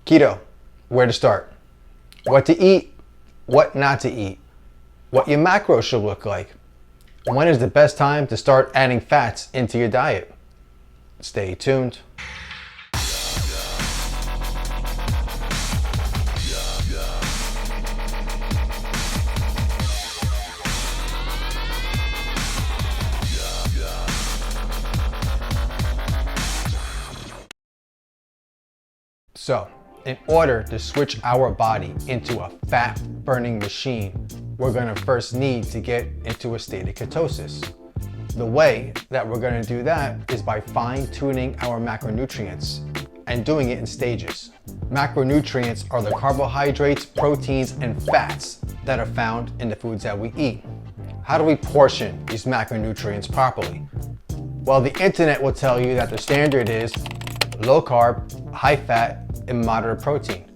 Keto, where to start, what to eat, what not to eat, what your macros should look like, when is the best time to start adding fats into your diet. Stay tuned. So, in order to switch our body into a fat-burning machine, we're going to first need to get into a state of ketosis. The way that we're going to do that is by fine-tuning our macronutrients and doing it in stages. Macronutrients are the carbohydrates, proteins, and fats that are found in the foods that we eat. How do we portion these macronutrients properly? Well, the internet will tell you that the standard is low carb, high fat, and moderate protein.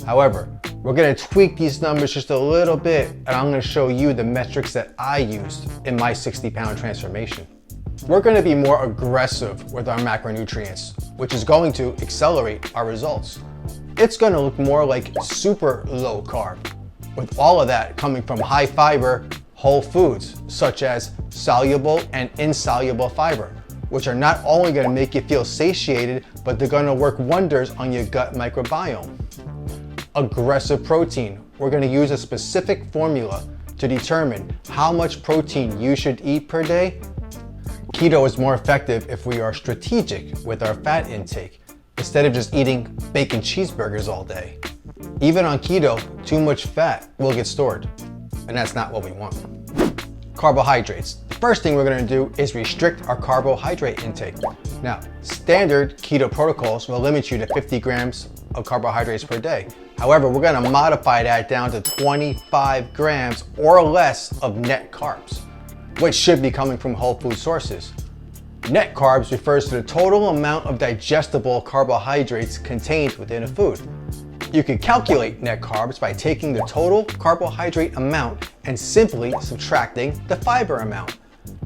However, we're going to tweak these numbers just a little bit, and I'm going to show you the metrics that I used in my 60-pound transformation. We're going to be more aggressive with our macronutrients, which is going to accelerate our results. It's going to look more like super low carb, with all of that coming from high fiber whole foods, such as soluble and insoluble fiber, which are not only going to make you feel satiated, but they're going to work wonders on your gut microbiome. Aggressive protein. We're going to use a specific formula to determine how much protein you should eat per day. Keto is more effective if we are strategic with our fat intake, instead of just eating bacon cheeseburgers all day. Even on keto, too much fat will get stored, and that's not what we want. Carbohydrates. First thing we're going to do is restrict our carbohydrate intake. Now, standard keto protocols will limit you to 50 grams of carbohydrates per day. However, we're going to modify that down to 25 grams or less of net carbs, which should be coming from whole food sources. Net carbs refers to the total amount of digestible carbohydrates contained within a food. You can calculate net carbs by taking the total carbohydrate amount and simply subtracting the fiber amount.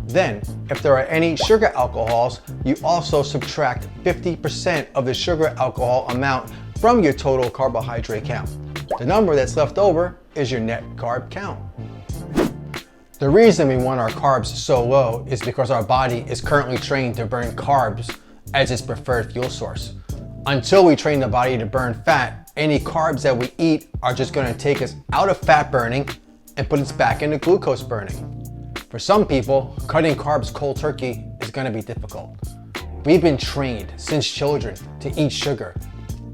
Then, if there are any sugar alcohols, you also subtract 50% of the sugar alcohol amount from your total carbohydrate count. The number that's left over is your net carb count. The reason we want our carbs so low is because our body is currently trained to burn carbs as its preferred fuel source. Until we train the body to burn fat, any carbs that we eat are just going to take us out of fat burning and put us back into glucose burning. For some people, cutting carbs cold turkey is going to be difficult. We've been trained since children to eat sugar.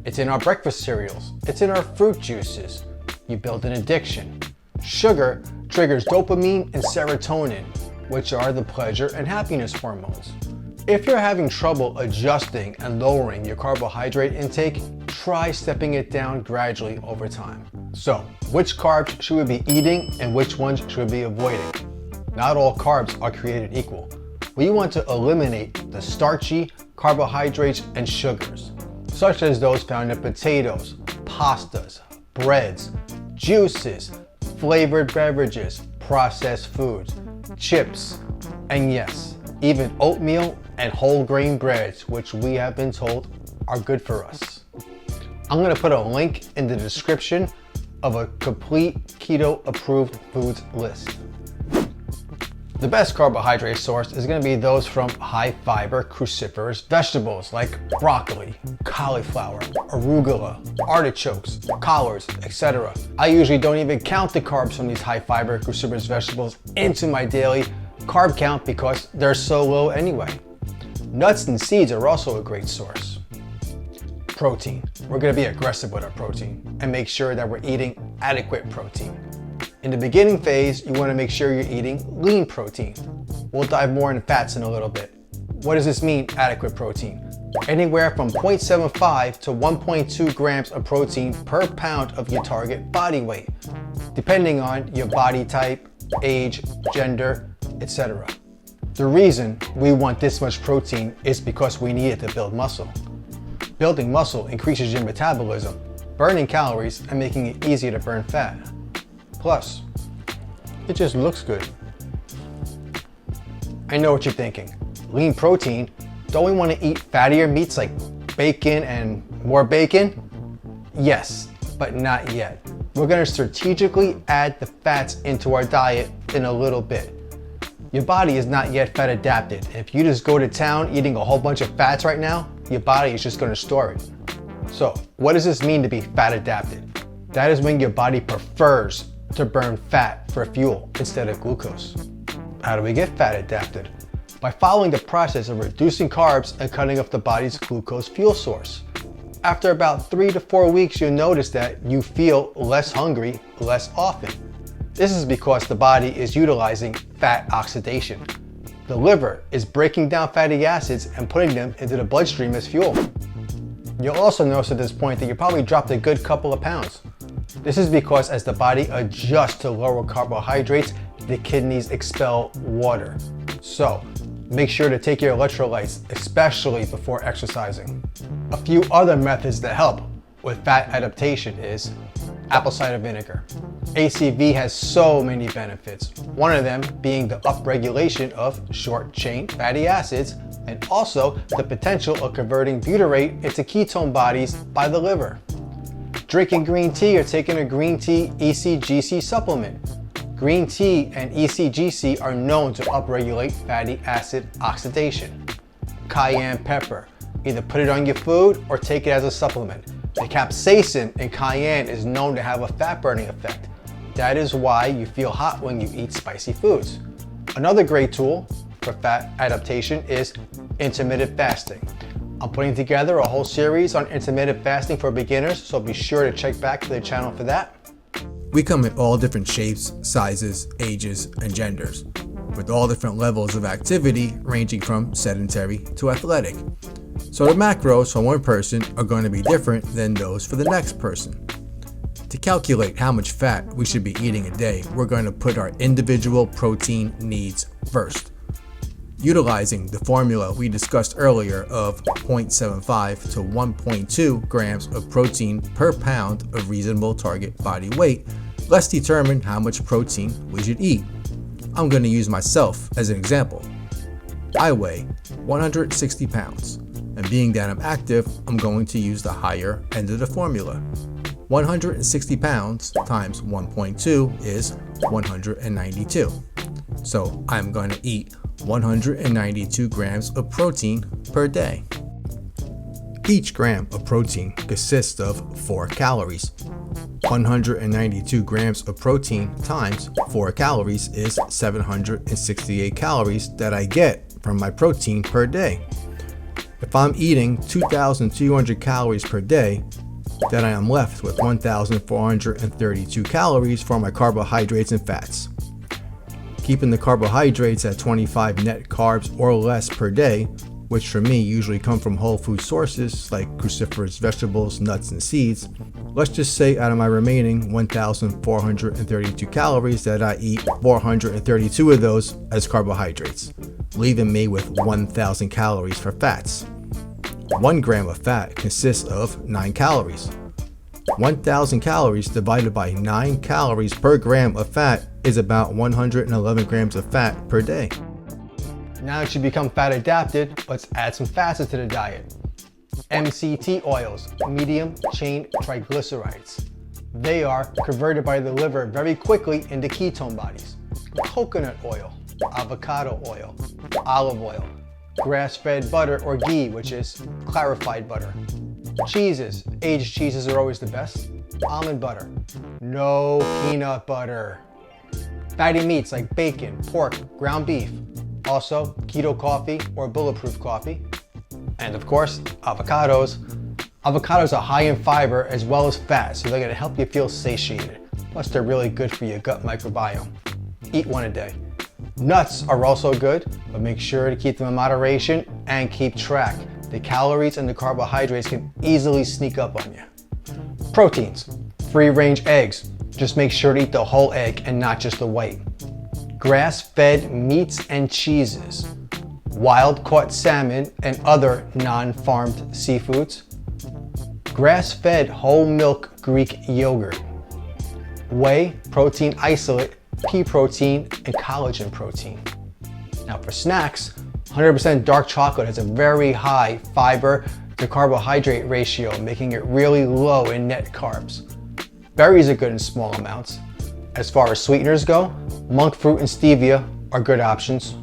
It's in our breakfast cereals. It's in our fruit juices. You build an addiction. Sugar triggers dopamine and serotonin, which are the pleasure and happiness hormones. If you're having trouble adjusting and lowering your carbohydrate intake, try stepping it down gradually over time. So, which carbs should we be eating and which ones should we be avoiding? Not all carbs are created equal. We want to eliminate the starchy carbohydrates and sugars, such as those found in potatoes, pastas, breads, juices, flavored beverages, processed foods, chips, and yes, even oatmeal and whole grain breads, which we have been told are good for us. I'm going to put a link in the description of a complete keto approved foods list. The best carbohydrate source is going to be those from high fiber cruciferous vegetables like broccoli, cauliflower, arugula, artichokes, collards, etc. I usually don't even count the carbs from these high fiber cruciferous vegetables into my daily carb count because they're so low anyway. Nuts and seeds are also a great source. Protein. We're going to be aggressive with our protein and make sure that we're eating adequate protein. In the beginning phase, you want to make sure you're eating lean protein. We'll dive more into fats in a little bit. What does this mean, adequate protein? Anywhere from 0.75 to 1.2 grams of protein per pound of your target body weight, depending on your body type, age, gender, etc. The reason we want this much protein is because we need it to build muscle. Building muscle increases your metabolism, burning calories and making it easier to burn fat. Plus, it just looks good. I know what you're thinking. Lean protein, don't we want to eat fattier meats like bacon and more bacon? Yes, but not yet. We're gonna strategically add the fats into our diet in a little bit. Your body is not yet fat adapted. If you just go to town eating a whole bunch of fats right now, your body is just gonna store it. So, what does this mean to be fat adapted? That is when your body prefers to burn fat for fuel instead of glucose. How do we get fat adapted? By following the process of reducing carbs and cutting off the body's glucose fuel source. After about 3 to 4 weeks, you'll notice that you feel less hungry less often. This is because the body is utilizing fat oxidation. The liver is breaking down fatty acids and putting them into the bloodstream as fuel. You'll also notice at this point that you probably dropped a good couple of pounds. This is because as the body adjusts to lower carbohydrates, the kidneys expel water. So, make sure to take your electrolytes, especially before exercising. A few other methods that help with fat adaptation is apple cider vinegar. ACV has so many benefits, one of them being the upregulation of short-chain fatty acids and also the potential of converting butyrate into ketone bodies by the liver. Drinking green tea or taking a green tea ECGC supplement. Green tea and ECGC are known to upregulate fatty acid oxidation. Cayenne pepper. Either put it on your food or take it as a supplement. The capsaicin in cayenne is known to have a fat burning effect. That is why you feel hot when you eat spicy foods. Another great tool for fat adaptation is intermittent fasting. I'm putting together a whole series on intermittent fasting for beginners, so be sure to check back to the channel for that. We come in all different shapes, sizes, ages, and genders, with all different levels of activity ranging from sedentary to athletic. So the macros for one person are going to be different than those for the next person. To calculate how much fat we should be eating a day, we're going to put our individual protein needs first. Utilizing the formula we discussed earlier of 0.75 to 1.2 grams of protein per pound of reasonable target body weight, let's determine how much protein we should eat. I'm going to use myself as an example. I weigh 160 pounds, and being that I'm active, I'm going to use the higher end of the formula. 160 pounds times 1.2 is 192. So I'm going to eat 192 grams of protein per day. Each gram of protein consists of 4 calories. 192 grams of protein times 4 calories is 768 calories that I get from my protein per day. If I'm eating 2,200 calories per day, then I am left with 1,432 calories for my carbohydrates and fats. Keeping the carbohydrates at 25 net carbs or less per day, which for me usually come from whole food sources like cruciferous vegetables, nuts, and seeds, let's just say out of my remaining 1,432 calories that I eat 432 of those as carbohydrates, leaving me with 1,000 calories for fats. 1 gram of fat consists of 9 calories. 1,000 calories divided by 9 calories per gram of fat is about 111 grams of fat per day. Now that you become fat adapted, let's add some fats into the diet. MCT oils, medium chain triglycerides. They are converted by the liver very quickly into ketone bodies. Coconut oil, avocado oil, olive oil, grass-fed butter or ghee, which is clarified butter. Cheeses, aged cheeses are always the best. Almond butter, no peanut butter. Fatty meats like bacon, pork, ground beef. Also, keto coffee or bulletproof coffee. And of course, avocados. Avocados are high in fiber as well as fat, so they're gonna help you feel satiated. Plus, they're really good for your gut microbiome. Eat one a day. Nuts are also good, but make sure to keep them in moderation and keep track. The calories and the carbohydrates can easily sneak up on you. Proteins, free-range eggs. Just make sure to eat the whole egg and not just the white. Grass-fed meats and cheeses. Wild-caught salmon and other non-farmed seafoods. Grass-fed whole milk Greek yogurt. Whey protein isolate, pea protein, and collagen protein. Now for snacks, 100% dark chocolate has a very high fiber, the carbohydrate ratio, making it really low in net carbs. Berries are good in small amounts. As far as sweeteners go, monk fruit and stevia are good options.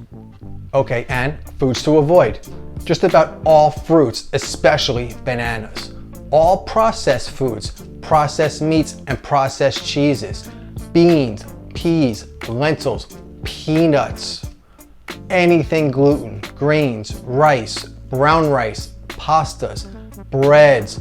Okay, and foods to avoid. Just about all fruits, especially bananas. All processed foods, processed meats and processed cheeses, beans, peas, lentils, peanuts, anything gluten, grains, rice, brown rice, pastas, breads,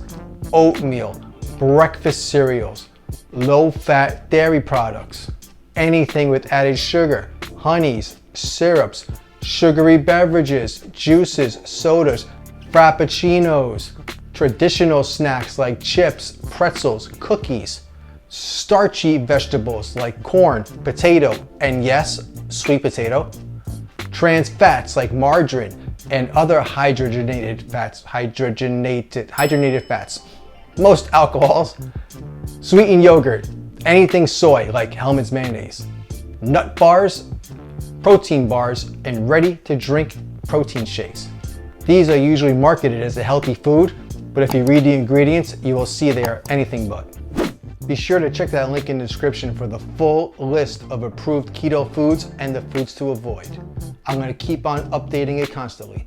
oatmeal, breakfast cereals, low-fat dairy products, anything with added sugar, honeys, syrups, sugary beverages, juices, sodas, frappuccinos, traditional snacks like chips, pretzels, cookies, starchy vegetables like corn, potato, and yes, sweet potato, trans fats like margarine and other hydrogenated fats, most alcohols, sweetened yogurt, anything soy like Hellmann's mayonnaise, nut bars, protein bars, and ready-to-drink protein shakes. These are usually marketed as a healthy food, but if you read the ingredients, you will see they are anything but. Be sure to check that link in the description for the full list of approved keto foods and the foods to avoid. I'm going to keep on updating it constantly.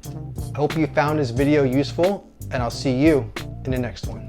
I hope you found this video useful, and I'll see you in the next one.